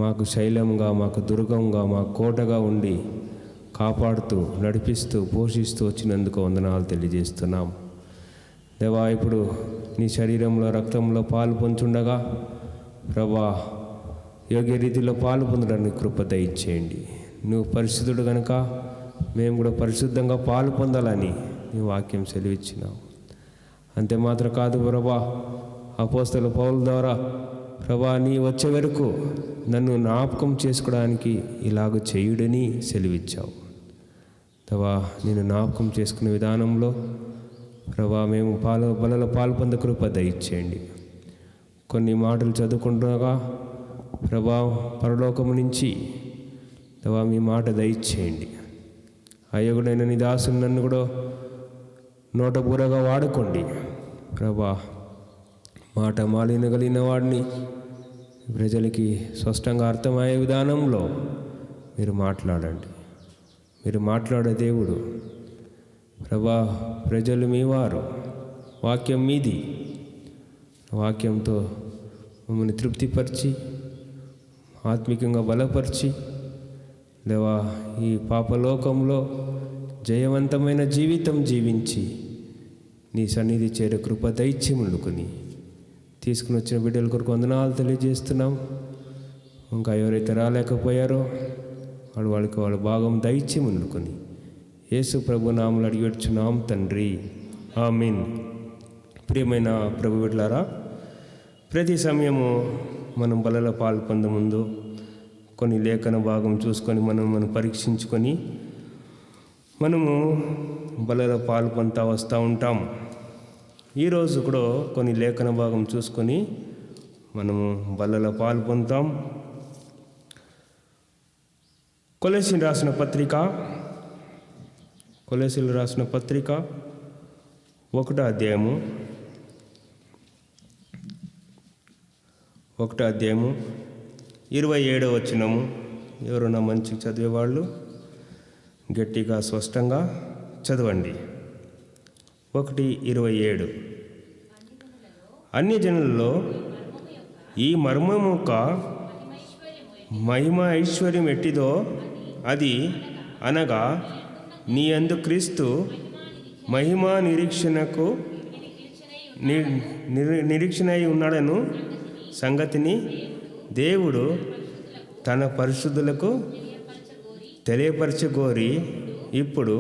మాకు శైలంగా, మాకు దుర్గంగా, మా కోటగా ఉండి కాపాడుతూ, నడిపిస్తూ, పోషిస్తూ వచ్చినందుకు వందనాలు తెలియజేస్తున్నాం. దేవా, ఇప్పుడు నీ శరీరంలో, రక్తంలో పాలు పొందుతుండగా ప్రభా, యోగ్య రీతిలో పాలు పొందడానికి కృప దయచేయండి. నువ్వు పరిశుద్ధుడు కనుక మేము కూడా పరిశుద్ధంగా పాలు పొందాలని నీ వాక్యం సెలవిచ్చినావు. అంతే మాత్రం కాదు ప్రభా, అపోస్తలుల పౌలు ద్వారా ప్రభా, నీ వచ్చే వరకు నన్ను జ్ఞాపకం చేసుకోవడానికి ఇలాగ చేయుడని సెలవిచ్చావు. దేవా, నేను జ్ఞాపకం చేసుకునే విధానంలో ప్రభా మేము బలలో పాలు పొంద కృప దయచేయండి. కొన్ని మాటలు చదువుకుంటుండగా ప్రభా, పరలోకము నుంచి దేవా మీ మాట దయచేయండి. అయ్యగుడైన నీ దాసుని నన్ను కూడా నోటబూరగా వాడుకోండి ప్రభా. మాట మాలినగలిగిన వాడిని ప్రజలకి స్పష్టంగా అర్థమయ్యే విధానంలో మీరు మాట్లాడండి. మీరు మాట్లాడే దేవుడు ప్రభా. ప్రజలు మీ వారు, వాక్యం మీది. వాక్యంతో మమ్మల్ని తృప్తిపరిచి, ఆత్మికంగా బలపరిచి దేవా, ఈ పాపలోకంలో జయవంతమైన జీవితం జీవించి నీ సన్నిధి చేరే కృప దయచి ముందుకుని తీసుకుని వచ్చిన బిడ్డల కొరకు వందనాలు తెలియజేస్తున్నాం. ఇంకా ఎవరైతే రాలేకపోయారో వాళ్ళకి వాళ్ళ భాగం దయచి ముందుకుని యేసు ప్రభు నామములో అడిగివచ్చున్నాం తండ్రి, ఆమీన్. ప్రియమైన ప్రభు బిడ్డలారా, ప్రతి సమయము మనం బలలో పాల్పొందే ముందు కొన్ని లేఖన భాగం చూసుకొని మనం పరీక్షించుకొని మనము బలలో పాల్పొందుతూ వస్తూ ఉంటాం. ఈరోజు కూడా కొన్ని లేఖన భాగం చూసుకొని మనము బలలో పాల్పొందుతాం. కొలెసీలు రాసిన పత్రిక 1వ అధ్యాయము 27వ వచనము. ఎవరైనా మంచి చదివేవాళ్ళు గట్టిగా స్పష్టంగా చదవండి. 1:27. అన్య జనులలో ఈ మర్మము యొక్క మహిమ ఐశ్వర్యం ఎట్టిదో అది అనగా నీ యందు క్రీస్తు మహిమా నిరీక్షణ అయి ఉన్నాడను సంగతిని దేవుడు తన పరిశుద్ధులకు తెలియపరచగోరి ఇప్పుడు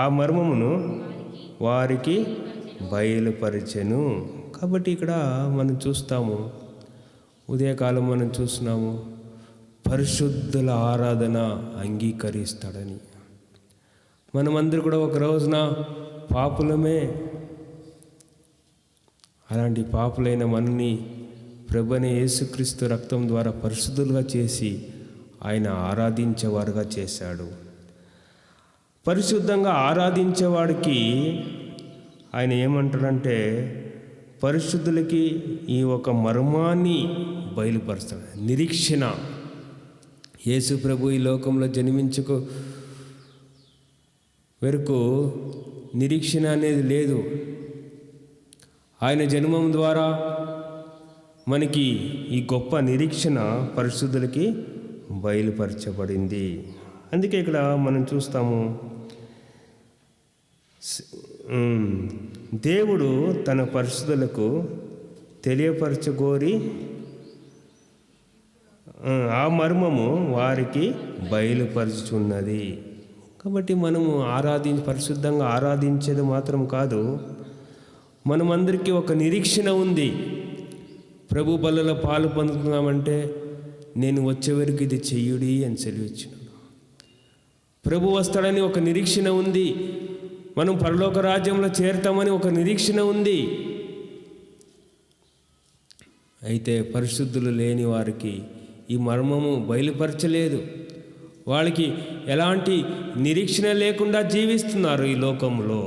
ఆ మర్మమును వారికి బయలుపరిచెను. కాబట్టి ఇక్కడ మనం చూస్తాము, ఉదయకాలం మనం చూస్తున్నాము, పరిశుద్ధుల ఆరాధన అంగీకరిస్తాడని. మనమందరూ కూడా ఒక రోజున పాపులమే. అలాంటి పాపులైన మనని ప్రభువైన యేసుక్రీస్తు రక్తం ద్వారా పరిశుద్ధులుగా చేసి ఆయన ఆరాధించేవారుగా చేశాడు. పరిశుద్ధంగా ఆరాధించేవాడికి ఆయన ఏమంటాడంటే, పరిశుద్ధులకి ఈ ఒక మర్మాన్ని బయలుపరుస్తాడు. నిరీక్షణ. యేసు ప్రభు ఈ లోకంలో జన్మించుకు వరకు నిరీక్షణ అనేది లేదు. ఆయన జన్మం ద్వారా మనకి ఈ గొప్ప నిరీక్షణ పరిశుద్ధులకి బయలుపరచబడింది. అందుకే ఇక్కడ మనం చూస్తాము, దేవుడు తన పరిశుద్ధులకు తెలియపరచగోరి ఆ మర్మము వారికి బయలుపరుచున్నది. కాబట్టి మనము పరిశుద్ధంగా ఆరాధించేది మాత్రం కాదు, మనమందరికీ ఒక నిరీక్షణ ఉంది. ప్రభు బలలో పాలు పొందుతున్నామంటే నేను వచ్చే వరకు ఇది చెయ్యుడి అని సెలవిచ్చినాడు. ప్రభు వస్తాడని ఒక నిరీక్షణ ఉంది. మనం పరలోక రాజ్యంలో చేరుతామని ఒక నిరీక్షణ ఉంది. అయితే పరిశుద్ధులు లేని వారికి ఈ మర్మము బయలుపరచలేదు. వాళ్ళకి ఎలాంటి నిరీక్షణ లేకుండా జీవిస్తున్నారు ఈ లోకంలో.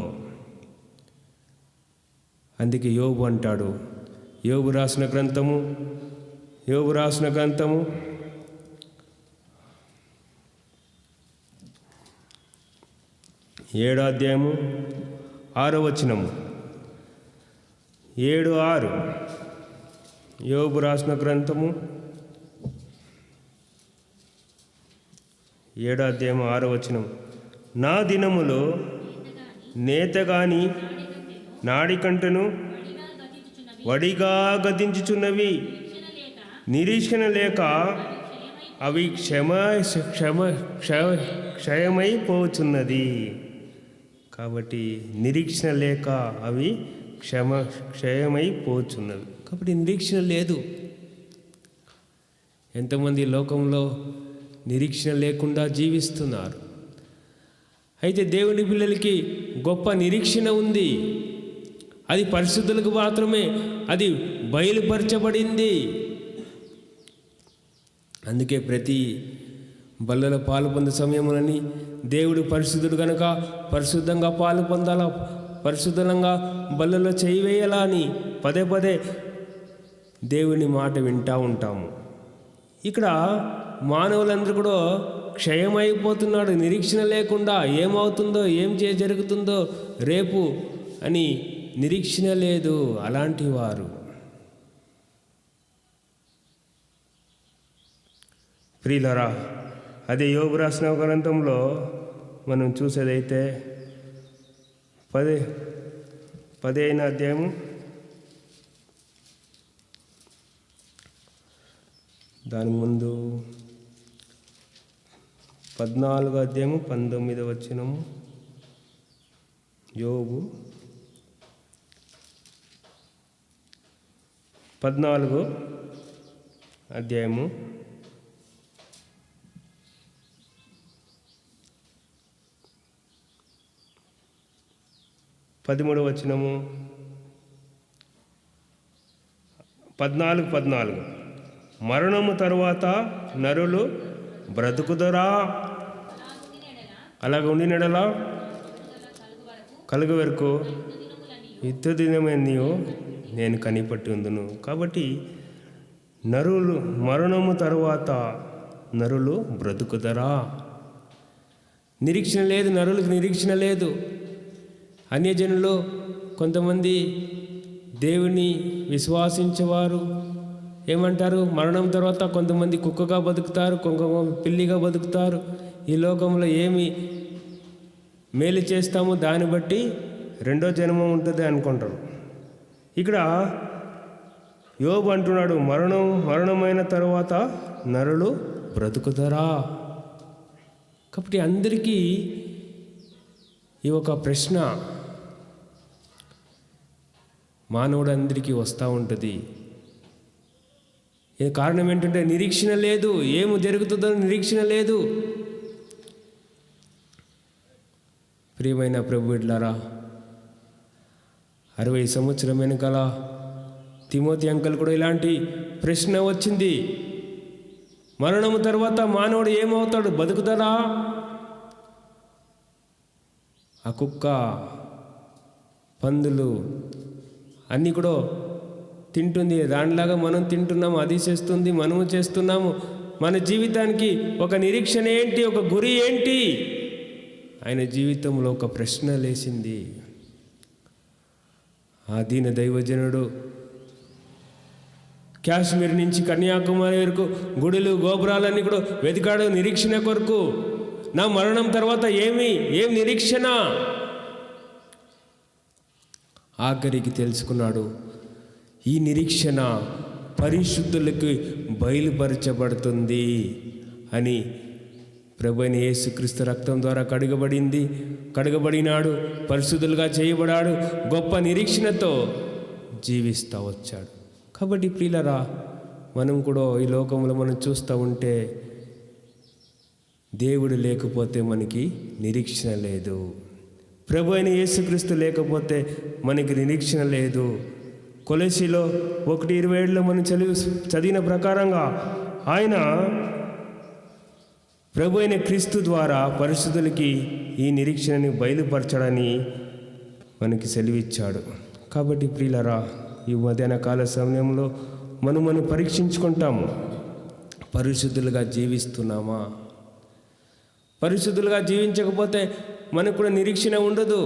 అందుకే యోబు అంటాడు, యోబు రాసిన గ్రంథము 7వ అధ్యాయము 6వ వచనము. 7:6. యోబు రాసిన గ్రంథము 7వ అధ్యాయం 6వ వచనం. నా దినములో నేతగాని నాడికంటను వడిగా గతించుచున్నవి, నిరీక్షణ లేక అవి క్షయమైపోచున్నది. కాబట్టి నిరీక్షణ లేక అవి క్షయమైపోచున్నవి. కాబట్టి నిరీక్షణ లేదు. ఎంతమంది లోకంలో నిరీక్షణ లేకుండా జీవిస్తున్నారు. అయితే దేవుని పిల్లలకి గొప్ప నిరీక్షణ ఉంది. అది పరిశుద్ధులకు మాత్రమే అది బయలుపరచబడింది. అందుకే ప్రతి బల్లలో పాలు పొందే సమయములని దేవుడు పరిశుద్ధుడు కనుక పరిశుద్ధంగా పాలు పొందాలా, పరిశుద్ధంగా బల్లలో చేయి వేయాలా అని పదే పదే దేవుని మాట వింటూ ఉంటాము. ఇక్కడ మానవులందరూ కూడా క్షయమైపోతున్నాడు. నిరీక్షణ లేకుండా ఏమవుతుందో ఏం జరుగుతుందో రేపు అని నిరీక్షణ లేదు. అలాంటి వారు ప్రియులరా, అదే యోబు రాసిన గ్రంథంలో మనం చూసేదైతే 15వ అధ్యాయము దాని ముందు 14వ అధ్యాయము 19వ వచనము. యోబు 14వ అధ్యాయము 13వ వచనము. 14 మరణము తరువాత నరులు బ్రతుకుదరా, అలాగ ఉండినడలా కలుగు వరకు యుద్ధ దినమనియో నేను కనిపట్టి ఉందును. కాబట్టి మరణము తరువాత నరులు బ్రతుకుదరా. నిరీక్షణ లేదు, నరులకు నిరీక్షణ లేదు. అన్యజనులు కొంతమంది దేవుని విశ్వాసించేవారు ఏమంటారు, మరణం తర్వాత కొంతమంది కుక్కగా బతుకుతారు, కొంతమంది పిల్లిగా బతుకుతారు. ఈ లోకంలో ఏమి మేలు చేస్తామో దాన్ని బట్టి రెండో జన్మ ఉంటుంది అనుకుంటారు. ఇక్కడ యోబు అంటున్నాడు, మరణమైన తర్వాత నరులు బ్రతుకుతారా. కాబట్టి అందరికీ ఈ ఒక ప్రశ్న మానవుడు అందరికీ వస్తూ ఉంటుంది. కారణం ఏంటంటే నిరీక్షణ లేదు. ఏమి జరుగుతుందో నిరీక్షణ లేదు. ప్రియమైన ప్రభు బిడ్డలారా, 60 సంవత్సరం వెనుకల తిమోతి అంకల్ కూడా ఇలాంటి ప్రశ్న వచ్చింది. మరణం తర్వాత మానవుడు ఏమవుతాడు, బతుకుతాడా? ఆ కుక్క, పందులు అన్నీ కూడా తింటుంది, దానిలాగా మనం తింటున్నాము, అది చేస్తుంది, మనము చేస్తున్నాము. మన జీవితానికి ఒక నిరీక్షణ ఏంటి, ఒక గురి ఏంటి? ఆయన జీవితంలో ఒక ప్రశ్న లేచింది. ఆ దీన దైవజనుడు కాశ్మీర్ నుంచి కన్యాకుమారి వరకు గుడులు గోపురాలన్నీ కూడా వెతికాడు నిరీక్షణ కొరకు. నా మరణం తర్వాత ఏం నిరీక్షణ? ఆఖరికి తెలుసుకున్నాడు, ఈ నిరీక్షణ పరిశుద్ధులకు బయలుపరచబడుతుంది అని. ప్రభు అయిన యేసుక్రీస్తు రక్తం ద్వారా కడగబడినాడు, పరిశుద్ధులుగా చేయబడాడు, గొప్ప నిరీక్షణతో జీవిస్తూ వచ్చాడు. కాబట్టి ప్రియులరా, మనం కూడా ఈ లోకంలో మనం చూస్తూ ఉంటే దేవుడు లేకపోతే మనకి నిరీక్షణ లేదు. ప్రభు అయిన యేసుక్రీస్తు లేకపోతే మనకి నిరీక్షణ లేదు. కొలెసీలో 1:27 మనం చదివిన ప్రకారంగా ఆయన ప్రభు అయిన క్రీస్తు ద్వారా పరిశుద్ధులకి ఈ నిరీక్షణని బయలుపరచడని మనకి సెలవిచ్చాడు. కాబట్టి ప్రియులరా, ఈ మధ్యాహ్న కాల సమయంలో మనం పరీక్షించుకుంటాము. పరిశుద్ధులుగా జీవిస్తున్నామా? పరిశుద్ధులుగా జీవించకపోతే మనకు కూడా నిరీక్షణ ఉండదు.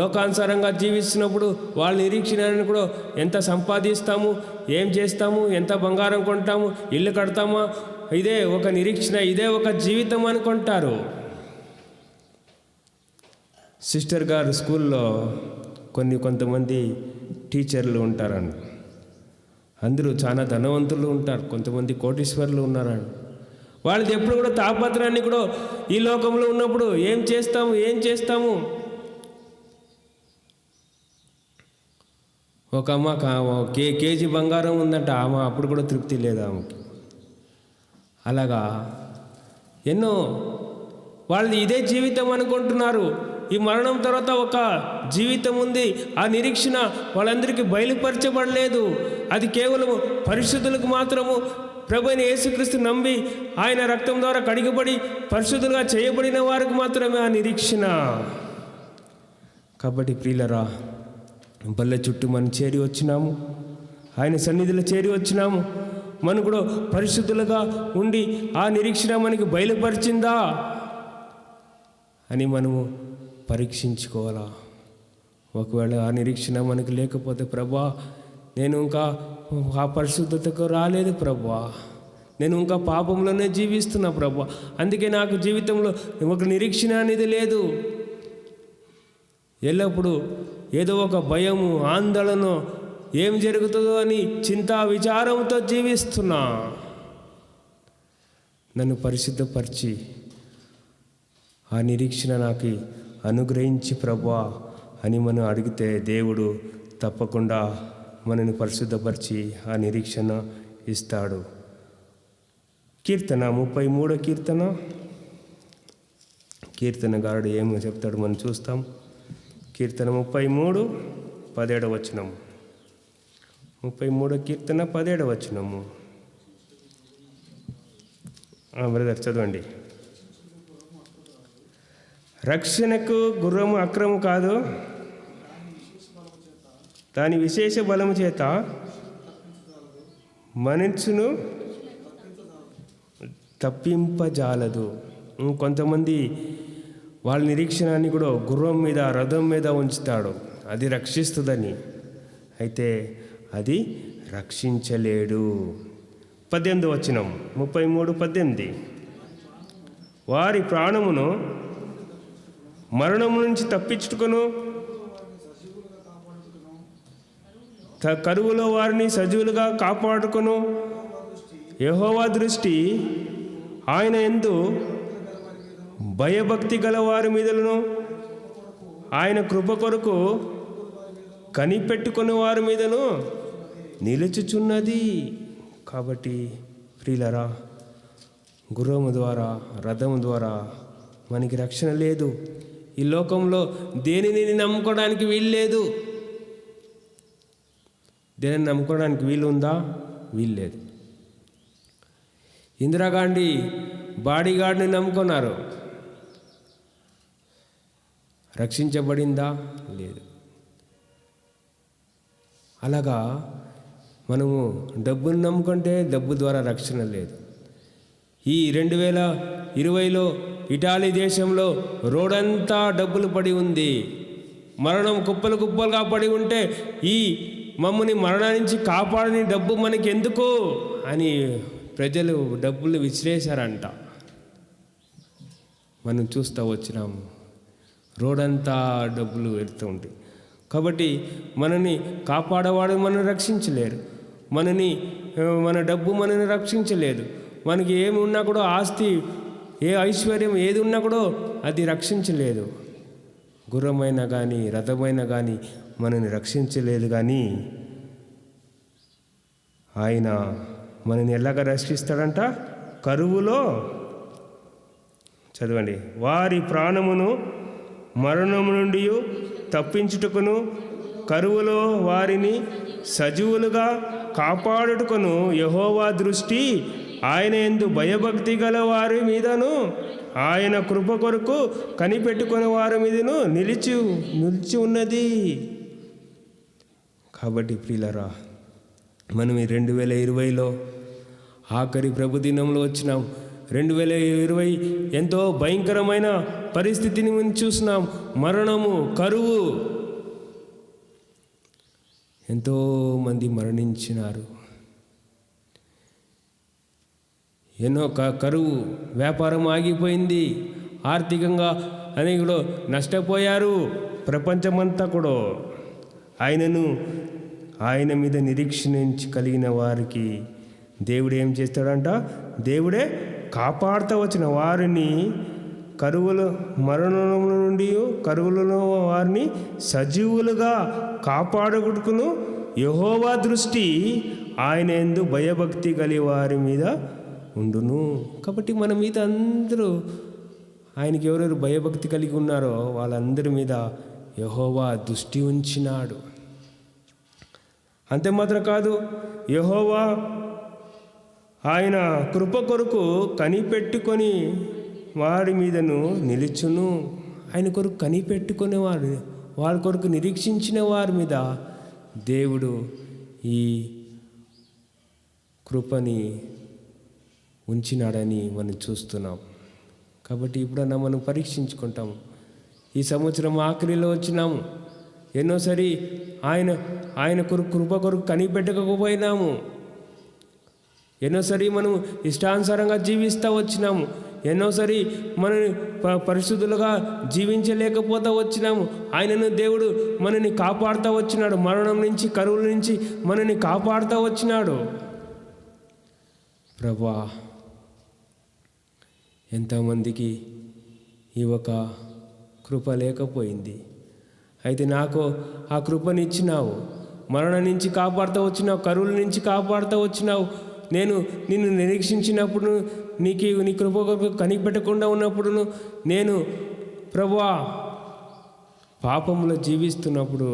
లోకానుసారంగా జీవిస్తున్నప్పుడు వాళ్ళ నిరీక్షణను కూడా ఎంత సంపాదిస్తాము, ఏం చేస్తాము, ఎంత బంగారం కొంటాము, ఇల్లు కడతామా, ఇదే ఒక నిరీక్షణ, ఇదే ఒక జీవితం అనుకుంటారు. సిస్టర్ గారు స్కూల్లో కొంతమంది టీచర్లు ఉంటారండి. అందరూ చాలా ధనవంతులు ఉంటారు, కొంతమంది కోటీశ్వరులు ఉన్నారండి. వాళ్ళది ఎప్పుడు కూడా తాపత్రాన్ని కూడా ఈ లోకంలో ఉన్నప్పుడు ఏం చేస్తాము. ఒక అమ్మ కేజీ బంగారం ఉందంట, ఆమె అప్పుడు కూడా తృప్తి లేదు ఆమెకి. అలాగా ఎన్నో వాళ్ళది ఇదే జీవితం అనుకుంటున్నారు. ఈ మరణం తర్వాత ఒక జీవితం ఉంది. ఆ నిరీక్షణ వాళ్ళందరికీ బయలుపరచబడలేదు. అది కేవలం పరిశుద్ధులకు మాత్రము, ప్రభువైన యేసుక్రీస్తు నమ్మి ఆయన రక్తం ద్వారా కడిగబడి పరిశుద్ధులుగా చేయబడిన వారికి మాత్రమే ఆ నిరీక్షణ. కాబట్టి ప్రియులరా, బల్ల చుట్టూ మనం చేరి వచ్చినాము, ఆయన సన్నిధిలో చేరి వచ్చినాము. మనం కూడా పరిశుద్ధులుగా ఉండి ఆ నిరీక్షణ మనకి బయలుపరిచిందా అని మనము పరీక్షించుకోవాలా. ఒకవేళ ఆ నిరీక్షణ మనకు లేకపోతే, ప్రభా నేను ఇంకా ఆ పరిశుద్ధతకు రాలేదు ప్రభా, నేను ఇంకా పాపంలోనే జీవిస్తున్నా ప్రభా, అందుకే నాకు జీవితంలో ఒక నిరీక్షణ అనేది లేదు. ఎల్లప్పుడూ ఏదో ఒక భయము, ఆందోళన, ఏం జరుగుతుందో అని చింతా విచారంతో జీవిస్తున్నా. నన్ను పరిశుద్ధపరిచి ఆ నిరీక్షణ నాకు అనుగ్రహించి ప్రభా అని మనం అడిగితే దేవుడు తప్పకుండా మనని పరిశుద్ధపరిచి ఆ నిరీక్షణ ఇస్తాడు. కీర్తన 33 కీర్తనగారుడు ఏమో చెప్తాడు మనం చూస్తాం. కీర్తన 33:17 33 కీర్తన 17 బ్రదర్ చదవండి. రక్షణకు గుర్రము అక్రము కాదు, దాని విశేష బలము చేత మనసును తప్పింపజాలదు. కొంతమంది వాళ్ళ నిరీక్షణాన్ని కూడా గుర్రం మీద, రథం మీద ఉంచుతాడు, అది రక్షిస్తుందని. అయితే అది రక్షించలేడు. 18 33:18 వారి ప్రాణమును మరణము నుంచి తప్పించుటకును, కరువులో వారిని సజీవులుగా కాపాడుకును. యెహోవా దృష్టి ఆయన యందు భయభక్తి గల వారి మీదను, ఆయన కృప కొరకు కనిపెట్టుకుని వారి మీదను నిలుచుచున్నది. కాబట్టి ప్రియులరా, గుర్రము ద్వారా, రథము ద్వారా మనకి రక్షణ లేదు. ఈ లోకంలో దేనిని నమ్ముకోవడానికి వీల్లేదు. దేనిని నమ్ముకోవడానికి వీలుందా? వీల్లేదు. ఇందిరాగాంధీ బాడీగార్డ్ని నమ్ముకున్నారు, రక్షించబడిందా? లేదు. అలాగా మనము డబ్బును నమ్ముకుంటే డబ్బు ద్వారా రక్షణ లేదు. ఈ 2020లో ఇటాలీ దేశంలో రోడంతా డబ్బులు పడి ఉంది. మరణం కుప్పలు కుప్పలుగా పడి ఉంటే ఈ మమ్మల్ని మరణం నుంచి కాపాడని డబ్బు మనకి ఎందుకు అని ప్రజలు డబ్బులు విసిరేశారంట. మనం చూస్తూ వచ్చినాము, రోడంతా డబ్బులు వెళ్తూ ఉంటాయి. కాబట్టి మనని కాపాడేవాడు మనని రక్షించలేరు, మన డబ్బు మనని రక్షించలేదు. మనకి ఏమి ఉన్నా కూడా, ఆస్తి, ఏ ఐశ్వర్యం ఏది ఉన్నా కూడా అది రక్షించలేదు. గుర్రమైనా కానీ, రథమైనా కానీ మనని రక్షించలేదు. కానీ ఆయన మనని ఎలాగ రక్షిస్తాడంట? కరువులో, చదవండి, వారి ప్రాణమును మరణము నుండి తప్పించుటకును, కరువులో వారిని సజీవులుగా కాపాడుటకును యెహోవా దృష్టి ఆయన యందు భయభక్తి గల వారి మీదను, ఆయన కృప కొరకు కనిపెట్టుకునే వారి మీదను నిలిచి ఉన్నది. కాబట్టి ప్రియులరా, మనం ఈ 2020లో ఆఖరి ప్రభు దినంలో వచ్చినాం. 2020 ఎంతో భయంకరమైన పరిస్థితిని మనం చూస్తున్నాం. మరణము, కరువు, ఎంతోమంది మరణించినారు. ఎన్నో కరువు, వ్యాపారం ఆగిపోయింది, ఆర్థికంగా అనేకులు నష్టపోయారు. ప్రపంచమంతా కూడా ఆయన మీద నిరీక్షణ కలిగిన వారికి దేవుడు ఏం చేస్తాడంట? దేవుడే కాపాడుతూ వచ్చిన వారిని మరణం నుండి కరువులలో వారిని సజీవులుగా కాపాడుటకును యెహోవా దృష్టి ఆయన యందు భయభక్తి కలిగి వారి మీద ఉండును. కాబట్టి మన మీద అందరూ, ఆయనకి ఎవరెవరు భయభక్తి కలిగి ఉన్నారో వాళ్ళందరి మీద యెహోవా దృష్టి ఉంచినాడు. అంతే మాత్రం కాదు, యెహోవా ఆయన కృప కొరకు కనిపెట్టుకొని వారి మీదను నిలుచును. ఆయన కొరకు కనిపెట్టుకునే వారి కొరకు నిరీక్షించిన వారి మీద దేవుడు ఈ కృపని ఉంచినాడని మనం చూస్తున్నాం. కాబట్టి ఇప్పుడన్నా మనం పరీక్షించుకుంటాము. ఈ సంవత్సరం ఆఖరిలో వచ్చినాము. ఎన్నోసారి ఆయన కృప కొరకు కనిపెట్టకపోయినాము. ఎన్నోసారి మనం ఇష్టానుసారంగా జీవిస్తూ వచ్చినాము. ఎన్నోసారి మనని పరిశుద్ధులుగా జీవించలేకపోతూ వచ్చినాము. ఆయనను దేవుడు మనని కాపాడుతూ వచ్చినాడు. మరణం నుంచి, కరువుల నుంచి మనని కాపాడుతూ వచ్చినాడు. ప్రభువా, ఎంతమందికి ఈ ఒక కృప లేకపోయింది. అయితే నాకు ఆ కృపనిచ్చినావు. మరణం నుంచి కాపాడుతూ వచ్చినావు, కరువుల నుంచి కాపాడుతూ వచ్చినావు. నేను నిన్ను నిరీక్షించినప్పుడు, నీ కృప కనిపెట్టకుండా ఉన్నప్పుడు, నేను ప్రభువా పాపంలో జీవిస్తున్నప్పుడు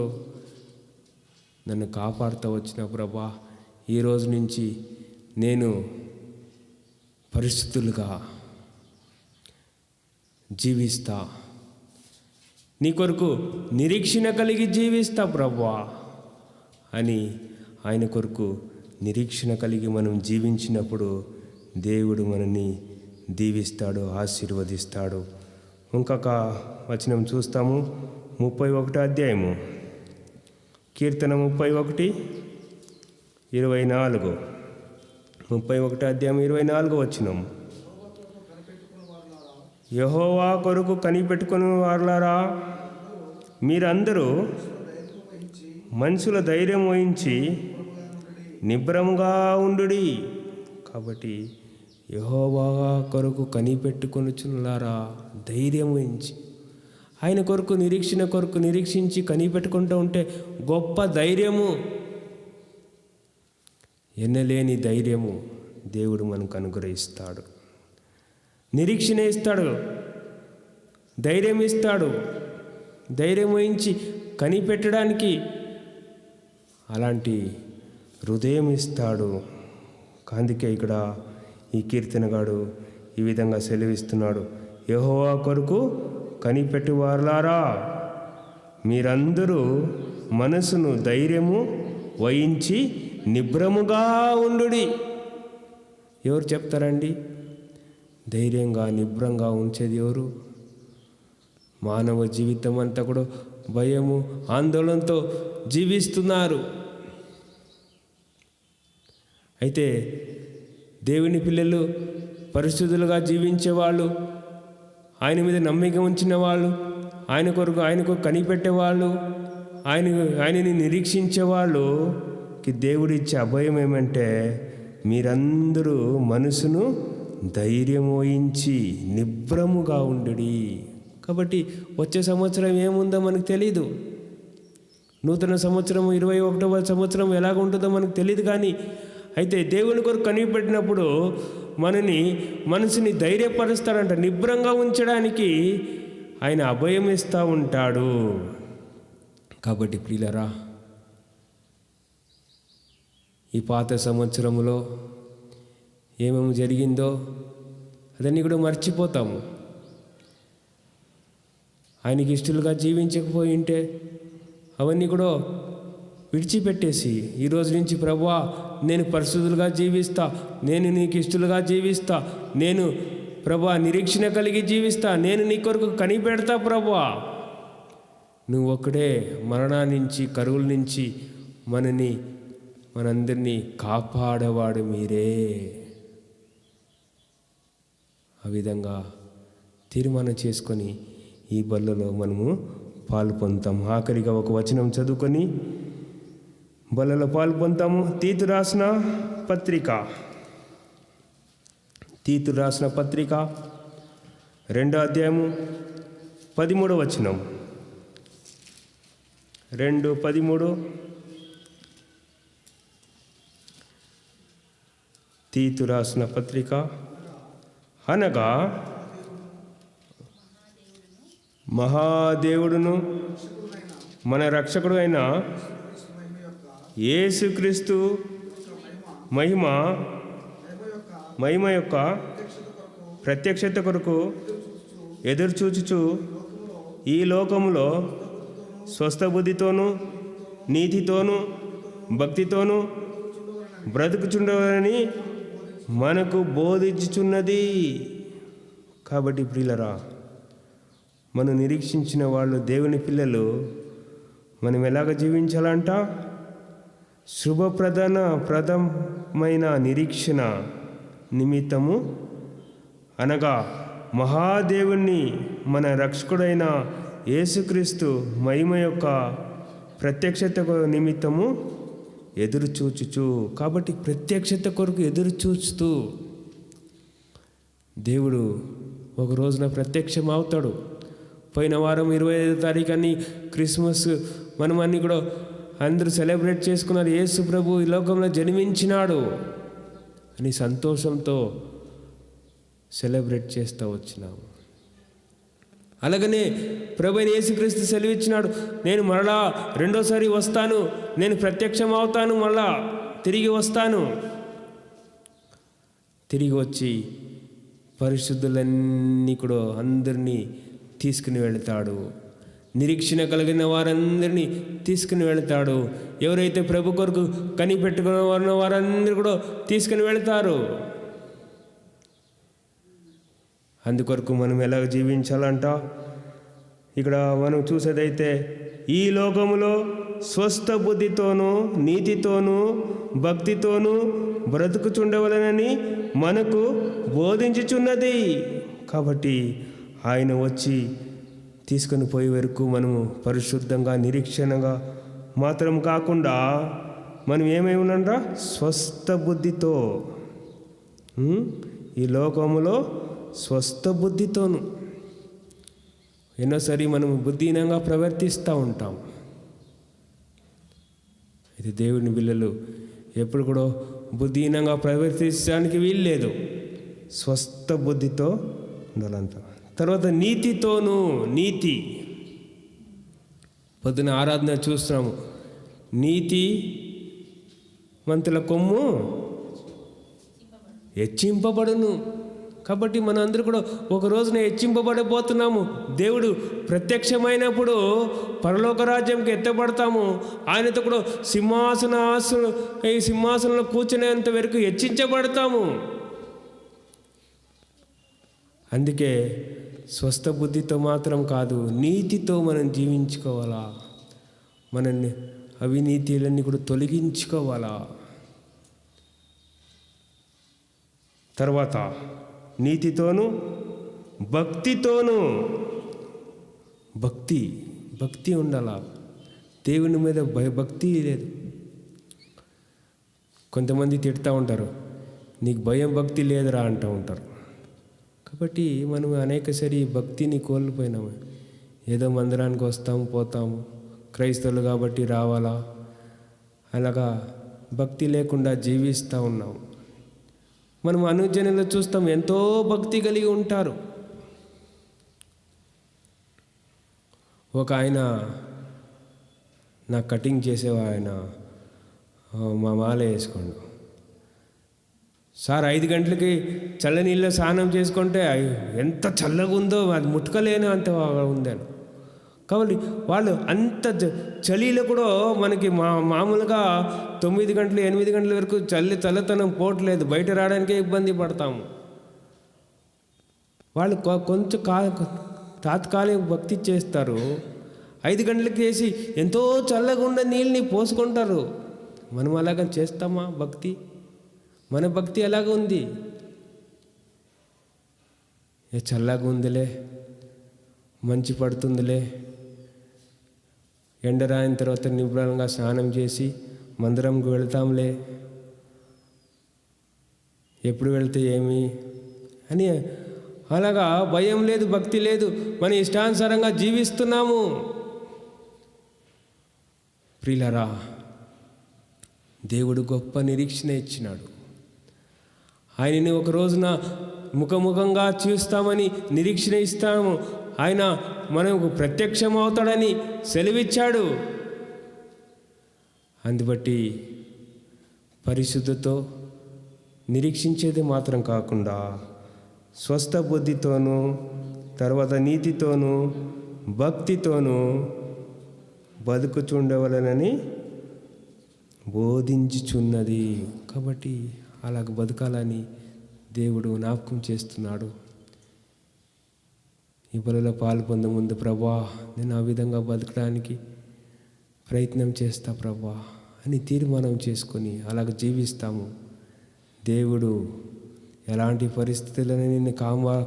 నన్ను కాపాడుతూ వచ్చిన ప్రభువా, ఈరోజు నుంచి నేను పరిశుద్ధులుగా జీవిస్తా, నీ కొరకు నిరీక్షణ కలిగి జీవిస్తా ప్రభువా అని ఆయన కొరకు నిరీక్షణ కలిగి మనం జీవించినప్పుడు దేవుడు మనల్ని దీవిస్తాడు, ఆశీర్వదిస్తాడు. ఇంకొక వచనం చూస్తాము. 31వ అధ్యాయము, కీర్తన 31:24. 31వ అధ్యాయం 24వ వచనం. యెహోవా కొరకు కనిపెట్టుకుని వారులారా, మీరందరూ మనుషుల ధైర్యం వహించి నిబ్రముగా ఉండుడి. కాబట్టి యెహోవా కొరకు కనిపెట్టుకొనుచున్నారా, ధైర్యం వహించి, ఆయన కొరకు నిరీక్షణ కొరకు నిరీక్షించి కనిపెట్టుకుంటూ ఉంటే గొప్ప ధైర్యము, ఎన్నలేని ధైర్యము దేవుడు మనకు అనుగ్రహిస్తాడు. నిరీక్షణ ఇస్తాడు, ధైర్యం ఇస్తాడు. ధైర్యం వహించి కనిపెట్టడానికి అలాంటి హృదయం ఇస్తాడు. అందుకే ఇక్కడ ఈ కీర్తనగాడు ఈ విధంగా సెలవిస్తున్నాడు. యెహోవా కొరకు కనిపెట్టువారులారా, మీరందరూ మనసును ధైర్యము వహించి నిబ్రముగా ఉండుడి. ఎవరు చెప్తారండి ధైర్యంగా నిబ్రంగా ఉంచేది? ఎవరు? మానవ జీవితం అంతా కూడా భయము, ఆందోళనతో జీవిస్తున్నారు. అయితే దేవుని పిల్లలు, పరిశుద్ధులుగా జీవించేవాళ్ళు, ఆయన మీద నమ్మిక ఉంచిన వాళ్ళు, ఆయన కొరకు కనిపెట్టేవాళ్ళు, ఆయనని నిరీక్షించేవాళ్ళుకి దేవుడిచ్చే అభయం ఏమంటే, మీరందరూ మనసును ధైర్యం వహించి నిబ్రముగా ఉండుడి. కాబట్టి వచ్చే సంవత్సరం ఏముందో మనకు తెలీదు. నూతన సంవత్సరం 21వ సంవత్సరం ఎలాగ ఉంటుందో మనకు తెలియదు. కానీ అయితే దేవుని కొరకు కనిపెట్టినప్పుడు మనసుని ధైర్యపరుస్తాడంట. నిబ్రంగా ఉంచడానికి ఆయన అభయం ఇస్తూ ఉంటాడు. కాబట్టి ప్రియులారా, ఈ పాత సంవత్సరంలో ఏమేమి జరిగిందో అదన్నీ కూడా మర్చిపోతాము. ఆయనకి ఇష్టలుగా జీవించకపోయి ఉంటే అవన్నీ కూడా విడిచిపెట్టేసి ఈ రోజు నుంచి ప్రభువా నేను పరిశుద్ధులుగా జీవిస్తా, నేను నీకు ఇష్టలుగా జీవిస్తా, నేను ప్రభువా నిరీక్షణ కలిగి జీవిస్తా, నేను నీ కొరకు కనిపెడతా ప్రభువా. నువ్వు ఒక్కడే మరణా నుంచి కరువుల నుంచి మనందరినీ కాపాడేవాడు మీరే. ఆ విధంగా తీర్మానం చేసుకొని ఈ బల్లలో మనము పాలు పొందుతాం. ఆఖరిగా ఒక వచనం చదువుకొని బల్లలో పాలు పొందుతాము. తీతు రాసిన పత్రిక 2వ అధ్యాయము 13వ వచనం. 2:13 తీతు రాసిన పత్రిక. అనగా మహాదేవుడును మన రక్షకుడు అయిన యేసుక్రీస్తు మహిమ యొక్క ప్రత్యక్షత కొరకు ఎదురుచూచుచు ఈ లోకములో స్వస్థ బుద్ధితోనూ నీతితోనూ భక్తితోనూ బ్రతుకుచుండవని మనకు బోధించుచున్నది. కాబట్టి ప్రియులరా, మనం నిరీక్షించిన వాళ్ళు దేవుని పిల్లలు మనం ఎలాగ జీవించాలంట? శుభప్రదమైన నిరీక్షణ నిమిత్తము, అనగా మహాదేవుణ్ణి మన రక్షకుడైన యేసుక్రీస్తు మహిమ యొక్క ప్రత్యక్షత నిమిత్తము ఎదురు చూచుచు. కాబట్టి ప్రత్యక్షత కొరకు ఎదురు చూస్తూ దేవుడు ఒక రోజున ప్రత్యక్షం అవుతాడు. పోయిన వారం 25వ తారీఖు అని క్రిస్మస్ మనం అన్నీ కూడా అందరూ సెలబ్రేట్ చేసుకున్నారు. యేసు ప్రభు ఈ లోకంలో జన్మించినాడు అని సంతోషంతో సెలబ్రేట్ చేస్తూ వచ్చినాము. అలాగనే ప్రభు అయిన యేసుక్రీస్తు సెలవిచ్చినాడు, నేను మరలా రెండోసారి వస్తాను, నేను ప్రత్యక్షం అవుతాను, మళ్ళా తిరిగి వస్తాను. తిరిగి వచ్చి పరిశుద్ధులన్నీ కూడా అందరినీ తీసుకుని వెళతాడు. నిరీక్షణ కలిగిన వారందరినీ తీసుకుని వెళతాడు. ఎవరైతే ప్రభు కొరకు కనిపెట్టుకున్న వారందరూ కూడా తీసుకుని వెళతారు. అందుకొరకు మనం ఎలా జీవించాలంట? ఇక్కడ మనం చూసేదైతే ఈ లోకములో స్వస్థ బుద్ధితోనూ నీతితోనూ భక్తితోనూ బ్రతుకుచుండవలనని మనకు బోధించుచున్నది. కాబట్టి ఆయన వచ్చి తీసుకొని పోయే వరకు మనము పరిశుద్ధంగా నిరీక్షణగా మాత్రం కాకుండా మనం ఏమై ఉన్నాంట? స్వస్థ బుద్ధితో, ఈ లోకములో స్వస్థ బుద్ధితోను. ఎన్నోసారి మనం బుద్ధిహీనంగా ప్రవర్తిస్తూ ఉంటాం. ఇది దేవుని బిడ్డలు ఎప్పుడు కూడా బుద్ధిహీనంగా ప్రవర్తించడానికి వీల్లేదు. స్వస్థ బుద్ధితో ఉండాలంట. తర్వాత నీతితోనూ, నీతి పొద్దున ఆరాధన చూస్తున్నాము, నీతి మంతుల కొమ్ము హెచ్చింపబడును. కాబట్టి మనందరూ కూడా ఒక రోజున హెచ్చింపబడబోతున్నాము. దేవుడు ప్రత్యక్షమైనప్పుడు పరలోక రాజ్యంకి ఎత్తబడతాము. ఆయనతో కూడా ఈ సింహాసనంలో కూర్చునేంత వరకు హెచ్చించబడతాము. అందుకే స్వస్థ బుద్ధితో మాత్రం కాదు, నీతితో మనం జీవించుకోవాలా. మనల్ని అవినీతిలన్నీ కూడా తొలగించుకోవాలా. తర్వాత నీతితోనూ భక్తితోనూ, భక్తి ఉండాలా. దేవుని మీద భక్తి లేదు. కొంతమంది తిడుతూ ఉంటారు, నీకు భయం భక్తి లేదురా అంటూ ఉంటారు. కాబట్టి మనం అనేకసారి భక్తిని కోల్పోయినాము. ఏదో మందిరానికి వస్తాము పోతాము, క్రైస్తవులు కాబట్టి రావాలా, అలాగా భక్తి లేకుండా జీవిస్తూ ఉన్నాము. మనం అనుజనులు చూస్తాం, ఎంతో భక్తి కలిగి ఉంటారు. ఒక ఆయన నా కటింగ్ చేసేవా ఆయన మా మాల వేసుకోండు సార్, 5 గంటలకి చల్లనీళ్ళలో స్నానం చేసుకుంటే ఎంత చల్లగా ఉందో అది ముట్టుకలేను అంత ఉందాను. కాబట్టి వాళ్ళు అంత చలిలో కూడా మనకి మామూలుగా 9 గంటలు 8 గంటల వరకు చల్లతనం పోవట్లేదు, బయట రావడానికే ఇబ్బంది పడతాము. వాళ్ళు కొంచెం తాత్కాలిక భక్తి చేస్తారు, 5 గంటలకు చేసి ఎంతో చల్లగా ఉన్న నీళ్ళని పోసుకుంటారు. మనం అలాగ చేస్తామా భక్తి? మన భక్తి ఎలాగ ఉంది? చల్లగా ఉందిలే, మంచి పడుతుందిలే, ఎండ రాయిన తర్వాత నిబ్రంగా స్నానం చేసి మందిరంకి వెళ్తాంలే, ఎప్పుడు వెళ్తే ఏమి అని అలాగా భయం లేదు, భక్తి లేదు, మన ఇష్టానుసారంగా జీవిస్తున్నాము. ప్రియులారా, దేవుడు గొప్ప నిరీక్షణ ఇచ్చినాడు. ఆయనని ఒక రోజున ముఖముఖంగా చూస్తామని నిరీక్షణ ఇస్తాము. ఆయన మనకు ప్రత్యక్షం అవుతాడని సెలవిచ్చాడు. అందుబట్టి పరిశుద్ధతో నిరీక్షించేది మాత్రం కాకుండా స్వస్థ బుద్ధితోనూ, తర్వాత నీతితోనూ, భక్తితోనూ బతుకుచుండవలనని బోధించుచున్నది. కాబట్టి అలాగ బతకాలని దేవుడు జ్ఞాపకం చేస్తున్నాడు. ఈ బలిలో పాలు పొందే ముందు, ప్రభా నేను ఆ విధంగా బతకడానికి ప్రయత్నం చేస్తా ప్రభా అని తీర్మానం చేసుకొని అలాగ జీవిస్తాము. దేవుడు ఎలాంటి పరిస్థితులను నిన్ను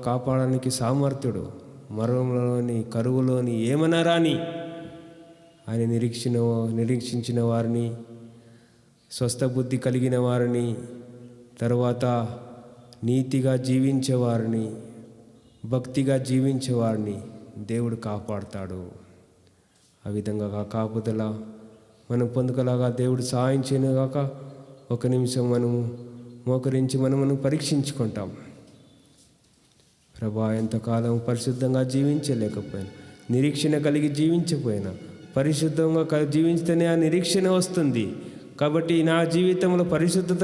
కాపాడడానికి సామర్థ్యుడు. మరణంలోని, కరువులోని, ఏమన్నా రాని ఆయన నిరీక్షించిన వారిని, స్వస్థ బుద్ధి కలిగిన వారిని, తర్వాత నీతిగా జీవించేవారిని, భక్తిగా జీవించేవారిని దేవుడు కాపాడుతాడు. ఆ విధంగా కాపుదల మనం పొందుకలాగా దేవుడు సహాయం చేయనుగాక. ఒక నిమిషం మనము మోకరించి మనం పరీక్షించుకుంటాం. ప్రభా, ఎంతకాలం పరిశుద్ధంగా జీవించలేకపోయినా, నిరీక్షణ కలిగి జీవించకపోయినా, పరిశుద్ధంగా జీవించితేనే ఆ నిరీక్షణ వస్తుంది. కాబట్టి నా జీవితంలో పరిశుద్ధత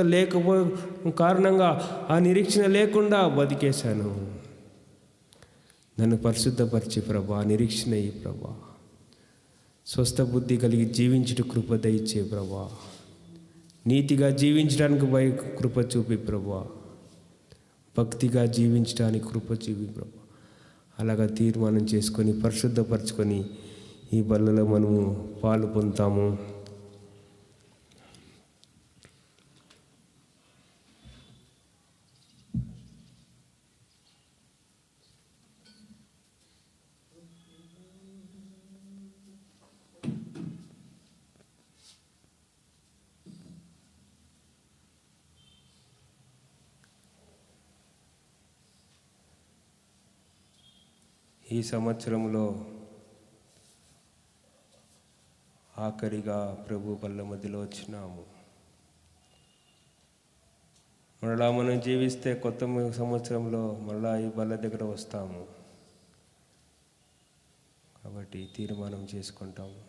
కారణంగా ఆ నిరీక్షణ లేకుండా బతికేశాను. నన్ను పరిశుద్ధపరిచి ప్రభా, నిరీక్షణ అయ్యి ప్రభా, స్వస్థ బుద్ధి కలిగి జీవించుట కృప దయచే ప్రభా, నీతిగా జీవించడానికి కృప చూపి ప్రభా, భక్తిగా జీవించడానికి కృప చూపి ప్రభా. అలాగా తీర్మానం చేసుకొని పరిశుద్ధపరచుకొని ఈ బల్లలో మనము పాలు పొందుతాము. ఈ సంవత్సరంలో ఆఖరిగా ప్రభు బల్ల మధ్యలో వచ్చినాము. మరలా మనం జీవిస్తే కొత్త సంవత్సరంలో మరలా ఈ బల్ల దగ్గర వస్తాము. కాబట్టి తీర్మానం చేసుకుంటాము.